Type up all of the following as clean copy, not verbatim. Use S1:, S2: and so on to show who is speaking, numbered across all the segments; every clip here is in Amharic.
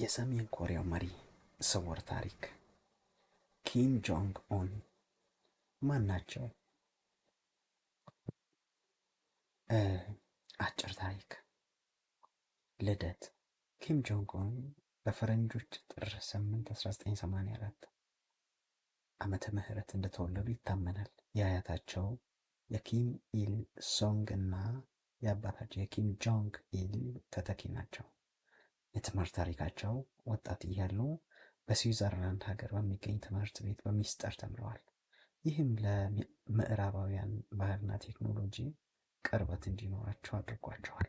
S1: የሰሜን ኮሪያው መሪ ስውር ታሪክ ኪም ጆንግ ኡን ማን ናቸው? አጭር ታሪክ። ልደት ኪም ጆንግ ኡን በፈረንጆች ጥር 8 1984 ዓመተ ምህረት እንደተወለዱ ይታመናል። የአያታቸው የኪም ኢል ሶንግ እና የአባታቸው የኪም ጆንግ ኢል ተተኪ ናቸው። የትምህርት ታሪካቸው ወጣት እያሉ በስዊዘርላንድ ሀገር በሚገኝ ትምህርት ቤት በሚስጥር ተምረዋል። ይህም ለምዕራባውያን ባህልና ቴክኖሎጂ ቅርበት እንዲኖራቸው አድርጓቸዋል።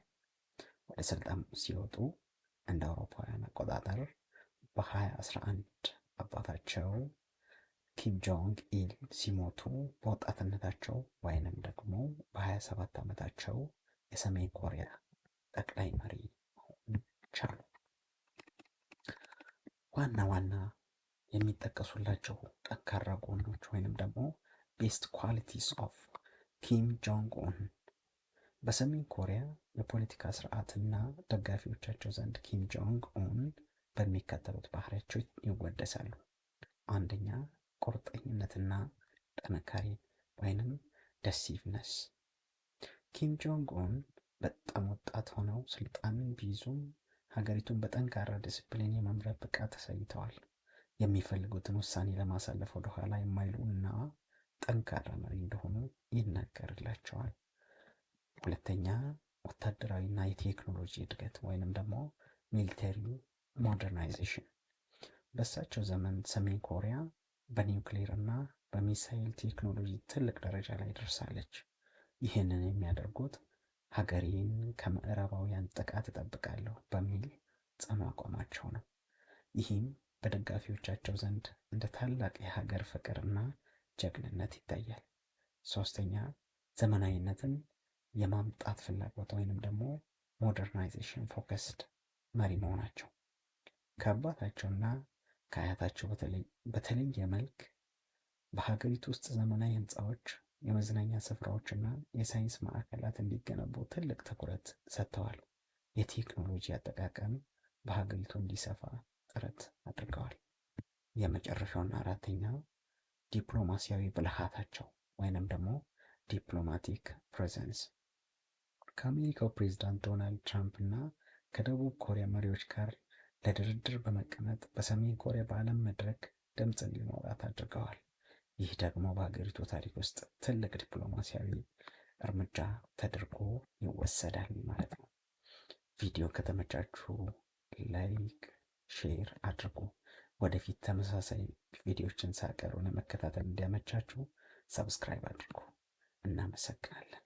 S1: ወደ ስልጣን ሲወጡ እንደ አውሮፓውያን አቆጣጠር በ2011 አባታቸው ኪም ጆንግ ኢል ሲሞቱ በወጣትነታቸው ወይንም ደግሞ በ27 ዓመታቸው የሰሜን ኮሪያ ጠቅላይ መሪ መሆን ቻሉ። ዋና ዋና የሚጠቀሱላቸው ጠንካራ ጎኖች ወይንም ደግሞ ቤስት ኳሊቲስ ኦፍ ኪም ጆንግ ኡን በሰሜን ኮሪያ የፖለቲካ ስርዓትና ደጋፊዎቻቸው ዘንድ ኪም ጆንግ ኡን በሚከተሉት ባህሪያቸው ይወደሳሉ። አንደኛ፣ ቁርጠኝነትና ጥንካሬ ወይንም ደሲቭነስ። ኪም ጆንግ ኡን በጣም ወጣት ሆነው ስልጣንን ቢይዙም ሀገሪቱን በጠንካራ ዲስፕሊን የመምራት ብቃት አሳይተዋል። የሚፈልጉትን ውሳኔ ለማሳለፍ ወደ ኋላ የማይሉ እና ጠንካራ መሪ እንደሆኑ ይነገርላቸዋል። ሁለተኛ፣ ወታደራዊና የቴክኖሎጂ እድገት ወይንም ደግሞ ሚሊተሪ ሞደርናይዜሽን። በእሳቸው ዘመን ሰሜን ኮሪያ በኒውክሌር እና በሚሳይል ቴክኖሎጂ ትልቅ ደረጃ ላይ ደርሳለች። ይህንን የሚያደርጉት ሀገሬን ከምዕራባውያን ጥቃት እጠብቃለሁ በሚል ጽኑ አቋማቸው ነው። ይህም በደጋፊዎቻቸው ዘንድ እንደ ታላቅ የሀገር ፍቅርና ጀግንነት ይታያል። ሶስተኛ፣ ዘመናዊነትን የማምጣት ፍላጎት ወይንም ደግሞ ሞደርናይዜሽን ፎከስድ መሪ መሆናቸው። ከአባታቸውና ከአያታቸው በተለየ መልክ በሀገሪቱ ውስጥ ዘመናዊ ህንፃዎች፣ የመዝናኛ ስፍራዎችና የሳይንስ ማዕከላት እንዲገነቡ ትልቅ ትኩረት ሰጥተዋል። የቴክኖሎጂ አጠቃቀም በሀገሪቱ እንዲሰፋ ጥረት አድርገዋል። የመጨረሻውና አራተኛው ዲፕሎማሲያዊ ብልሃታቸው ወይንም ደግሞ ዲፕሎማቲክ ፕሬዘንስ። ከአሜሪካው ፕሬዝዳንት ዶናልድ ትራምፕ እና ከደቡብ ኮሪያ መሪዎች ጋር ለድርድር በመቀመጥ በሰሜን ኮሪያ በዓለም መድረክ ድምፅ እንዲኖራት አድርገዋል። ይህ ደግሞ በሀገሪቱ ታሪክ ውስጥ ትልቅ ዲፕሎማሲያዊ እርምጃ ተደርጎ ይወሰዳል ማለት ነው። ቪዲዮ ከተመቻችሁ ላይክ፣ ሼር አድርጉ። ወደፊት ተመሳሳይ ቪዲዮዎችን ሳቀርብ ለመከታተል እንዲያመቻችሁ ሰብስክራይብ አድርጉ። እናመሰግናለን።